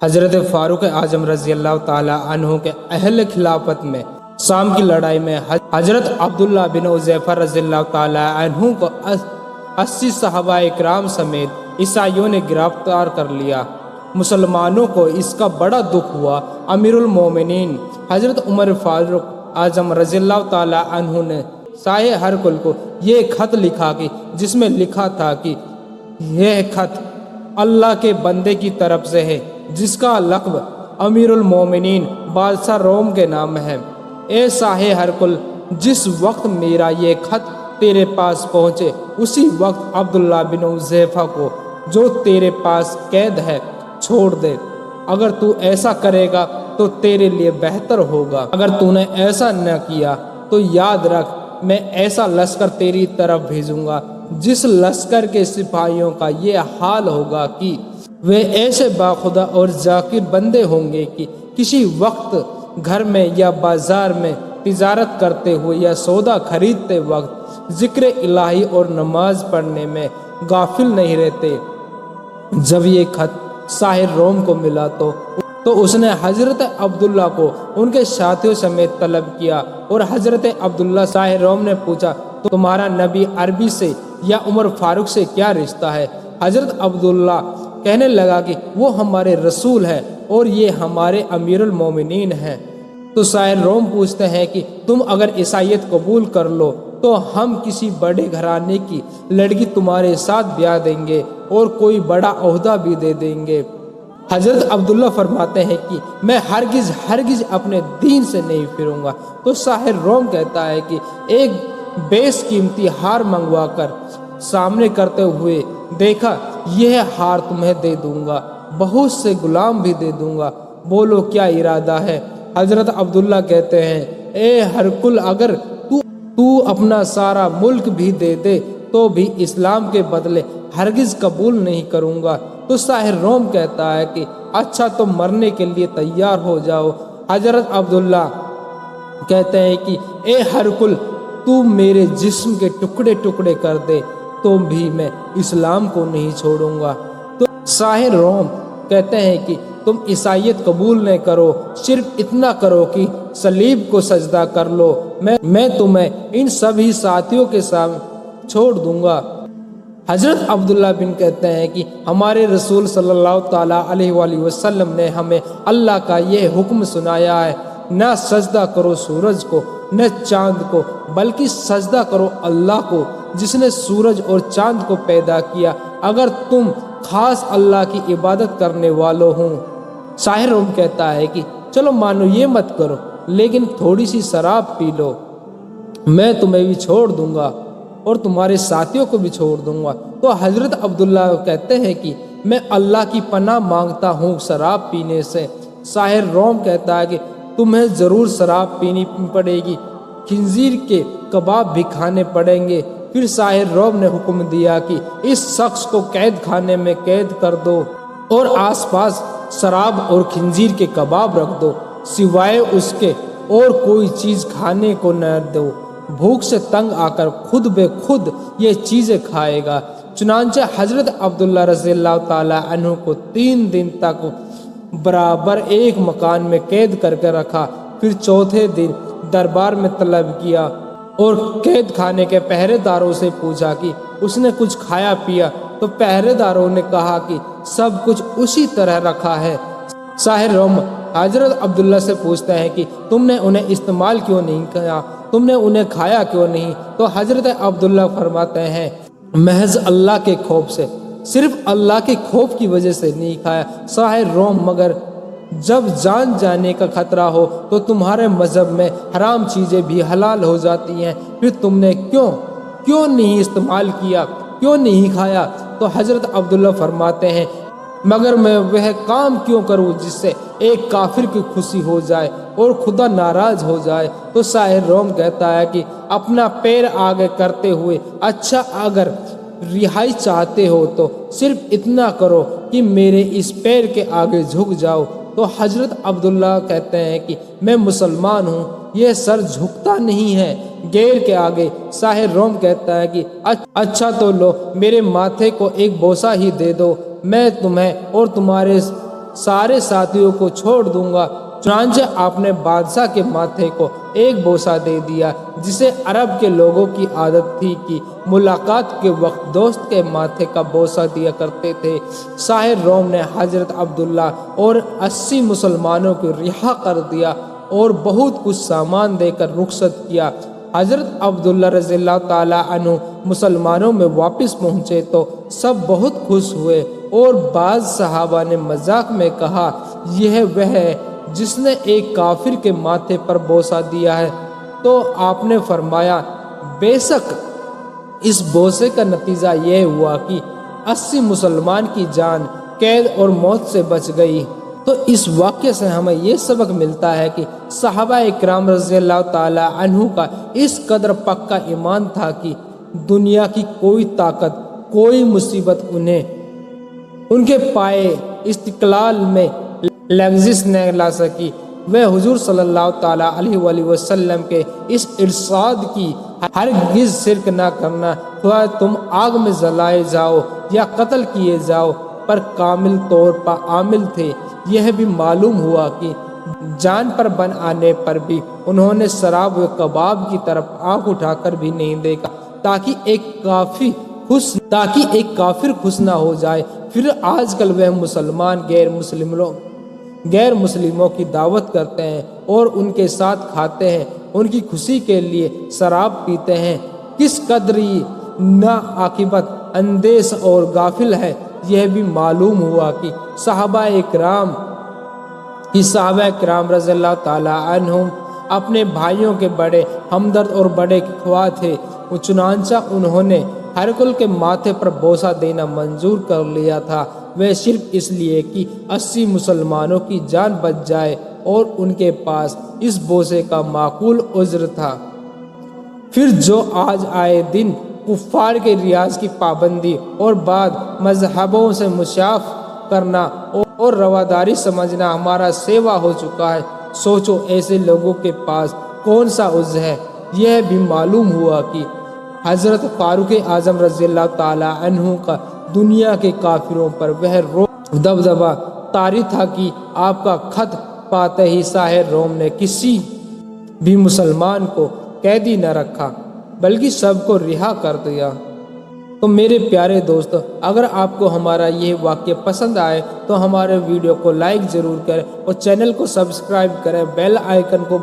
حضرت فاروق اعظم رضی اللہ تعالی عنہ کے اہل خلافت میں شام کی لڑائی میں حضرت عبداللہ بن حذیفہ رضی اللہ تعالی عنہ کو 80 صحابہ اکرام سمیت عیسائیوں نے گرفتار کر لیا۔ مسلمانوں کو اس کا بڑا دکھ ہوا۔ امیر المومنین حضرت عمر فاروق اعظم رضی اللہ تعالی عنہ نے سائے ہرکل کو یہ خط لکھا کہ جس میں لکھا تھا کہ یہ خط اللہ کے بندے کی طرف سے ہے جس کا لقب امیر المومنین بادشاہ روم کے نام ہے۔ اے سائے ہرکل، جس وقت میرا یہ خط تیرے پاس پہنچے اسی وقت عبداللہ بن حذیفہ کو جو تیرے پاس قید ہے چھوڑ دے۔ اگر تو ایسا کرے گا تو تیرے لیے بہتر ہوگا، اگر تو نے ایسا نہ کیا تو یاد رکھ میں ایسا لشکر تیری طرف بھیجوں گا جس لشکر کے سپاہیوں کا یہ حال ہوگا کہ وہ ایسے باخدا اور ذاکر بندے ہوں گے کہ کسی وقت گھر میں یا بازار میں تجارت کرتے ہوئے یا سودا خریدتے وقت ذکر الہی اور نماز پڑھنے میں غافل نہیں رہتے۔ جب یہ خط ساحر روم کو ملا تو اس نے حضرت عبداللہ کو ان کے ساتھیوں سمیت طلب کیا، اور حضرت عبداللہ ساحر روم نے پوچھا تو تمہارا نبی عربی سے یا عمر فاروق سے کیا رشتہ ہے؟ حضرت عبداللہ کہنے لگا کہ وہ ہمارے رسول ہے اور یہ ہمارے امیر المومنین ہیں۔ تو ساحر روم پوچھتے ہیں کہ تم اگر عیسائیت قبول کر لو تو ہم کسی بڑے گھرانے کی لڑکی تمہارے ساتھ بیاہ دیں گے اور کوئی بڑا عہدہ بھی دے دیں گے۔ حضرت عبداللہ فرماتے ہیں کہ میں ہرگز اپنے دین سے نہیں پھروں گا۔ تو ساحر روم کہتا ہے کہ ایک بیش قیمتی ہار منگوا کر سامنے کرتے ہوئے دیکھا، یہ ہار تمہیں دے دوں گا، بہت سے غلام بھی دے دوں گا، بولو کیا ارادہ ہے؟ حضرت عبداللہ کہتے ہیں اے ہرکل، اگر تو اپنا سارا ملک بھی دے دے تو بھی اسلام کے بدلے ہرگز قبول نہیں کروں گا۔ تو ساحر روم کہتا ہے کہ اچھا تو مرنے کے لیے تیار ہو جاؤ۔ حضرت عبداللہ کہتے ہیں کہ اے ہرکل، تو میرے جسم کے ٹکڑے ٹکڑے کر دے تو بھی میں اسلام کو نہیں چھوڑوں گا۔ تو ساحر روم کہتے ہیں کہ تم عیسائیت قبول نہ کرو، صرف اتنا کرو کہ صلیب کو سجدہ کر لو، میں تمہیں ان سبھی ساتھیوں کے ساتھ چھوڑ دوں گا۔ حضرت عبداللہ بن کہتے ہیں کہ ہمارے رسول صلی اللہ تعالیٰ علیہ وآلہ وسلم نے ہمیں اللہ کا یہ حکم سنایا ہے، نہ سجدہ کرو سورج کو نہ چاند کو، بلکہ سجدہ کرو اللہ کو جس نے سورج اور چاند کو پیدا کیا، اگر تم خاص اللہ کی عبادت کرنے والوں ہوں۔ ساحر روم کہتا ہے کہ چلو مانو یہ مت کرو، لیکن تھوڑی سی شراب پی لو، میں تمہیں بھی چھوڑ دوں گا اور تمہارے ساتھیوں کو بھی چھوڑ دوں گا۔ تو حضرت عبداللہ کہتے ہیں کہ میں اللہ کی پناہ مانگتا ہوں شراب پینے سے۔ ساحر روم کہتا ہے کہ تمہیں ضرور شراب پینی پڑے گی، خنزیر کے کباب بھی کھانے پڑیں گے۔ پھر ساحر روم نے حکم دیا کہ اس شخص کو قید خانے میں قید کر دو اور آس پاس شراب اور خنزیر کے کباب رکھ دو، سوائے اس کے اور کوئی چیز کھانے کو نہ دو۔ بھوک سے تنگ آ کر خود بے خود یہ چیزیں کھائے گا۔ چنانچہ حضرت عبداللہ رضی اللہ تعالی عنہ کو 3 دن تک برابر ایک مکان میں قید کر کے رکھا۔ پھر چوتھے دن دربار میں طلب کیا اور قید خانے کے پہرے داروں سے پوچھا کہ اس نے کچھ کھایا پیا، تو پہرے داروں نے کہا کہ سب کچھ اسی طرح رکھا ہے۔ ساحر روم حضرت عبداللہ سے پوچھتے ہیں کہ تم نے انہیں استعمال کیوں نہیں کیا، تم نے انہیں کھایا کیوں نہیں؟ تو حضرت عبداللہ فرماتے ہیں محض اللہ کے خوف سے، صرف اللہ کے خوف کی وجہ سے نہیں کھایا۔ ساحر روم مگر جب جان جانے کا خطرہ ہو تو تمہارے مذہب میں حرام چیزیں بھی حلال ہو جاتی ہیں، پھر تم نے کیوں نہیں استعمال کیا، کیوں نہیں کھایا؟ تو حضرت عبداللہ فرماتے ہیں مگر میں وہ کام کیوں کروں جس سے ایک کافر کی خوشی ہو جائے اور خدا ناراض ہو جائے؟ تو ساحر روم کہتا ہے کہ اپنا پیر آگے کرتے ہوئے اچھا اگر رہائی چاہتے ہو تو صرف اتنا کرو کہ میرے اس پیر کے آگے جھک جاؤ۔ تو حضرت عبداللہ کہتے ہیں کہ میں مسلمان ہوں، یہ سر جھکتا نہیں ہے غیر کے آگے۔ ساحر روم کہتا ہے کہ اچھا تو لو، میرے ماتھے کو ایک بوسہ ہی دے دو، میں تمہیں اور تمہارے سارے ساتھیوں کو چھوڑ دوں گا۔ چنانچہ آپ نے بادشاہ کے ماتھے کو ایک بوسہ دے دیا، جسے عرب کے لوگوں کی عادت تھی کہ ملاقات کے وقت دوست کے ماتھے کا بوسہ دیا کرتے تھے۔ شاہ روم نے حضرت عبداللہ اور 80 مسلمانوں کو رہا کر دیا اور بہت کچھ سامان دے کر رخصت کیا۔ حضرت عبداللہ رضی اللہ تعالیٰ عنہ مسلمانوں میں واپس پہنچے تو سب بہت خوش ہوئے، اور بعض صحابہ نے مذاق میں کہا، یہ وہ ہے جس نے ایک کافر کے ماتھے پر بوسہ دیا ہے۔ تو آپ نے فرمایا، بے شک اس بوسے کا نتیجہ یہ ہوا کہ 80 مسلمان کی جان قید اور موت سے بچ گئی۔ تو اس واقعے سے ہمیں یہ سبق ملتا ہے کہ صحابہ اکرام رضی اللہ تعالیٰ عنہ کا اس قدر پکا ایمان تھا کہ دنیا کی کوئی طاقت، کوئی مصیبت انہیں ان کے پائے استقلال میں لغزش نہ لا سکی۔ وہ حضور صلی اللہ تعالیٰ علیہ وآلہ وسلم کے اس ارشاد کی ہرگز شرک نہ کرنا، خواہ تم آگ میں جلائے جاؤ یا قتل کیے جاؤ، پر کامل طور پر عامل تھے۔ یہ بھی معلوم ہوا کہ جان پر بن آنے پر بھی انہوں نے شراب و کباب کی طرف آنکھ اٹھا کر بھی نہیں دیکھا، تاکہ ایک کافر خوش نہ ہو جائے۔ پھر آج کل وہ مسلمان غیر مسلموں کی دعوت کرتے ہیں اور ان کے ساتھ کھاتے ہیں، ان کی خوشی کے لیے شراب پیتے ہیں۔ کس قدر ناعاقبت اندیش اور غافل ہے۔ یہ بھی معلوم ہوا کہ صحابہ کرام رضی اللہ تعالیٰ عنہم اپنے بھائیوں کے بڑے ہمدرد اور بڑے خواہ تھے۔ چنانچہ انہوں نے ہرقل کے ماتھے پر بوسہ دینا منظور کر لیا تھا، وہ صرف اس لیے کہ 80 مسلمانوں کی جان بچ جائے، اور ان کے پاس اس بوسے کا معقول عذر تھا۔ پھر جو آج آئے دن کفار کے ریاض کی پابندی اور بعد مذہبوں سے مشاف کرنا اور رواداری سمجھنا ہمارا سیوا ہو چکا ہے، سوچو ایسے لوگوں کے پاس کون سا عذر ہے۔ یہ بھی معلوم ہوا کہ حضرت فاروق اعظم رضی اللہ تعالیٰ عنہ کا دنیا کے کافروں پر وہ دبدبہ طاری تھا کہ آپ کا خط پاتے ہی شاہ روم نے کسی بھی مسلمان کو قیدی نہ رکھا، بلکہ سب کو رہا کر دیا۔ تو میرے پیارے دوستو، اگر آپ کو ہمارا یہ واقعہ پسند آئے تو ہمارے ویڈیو کو لائک ضرور کریں اور چینل کو سبسکرائب کریں، بیل آئیکن کو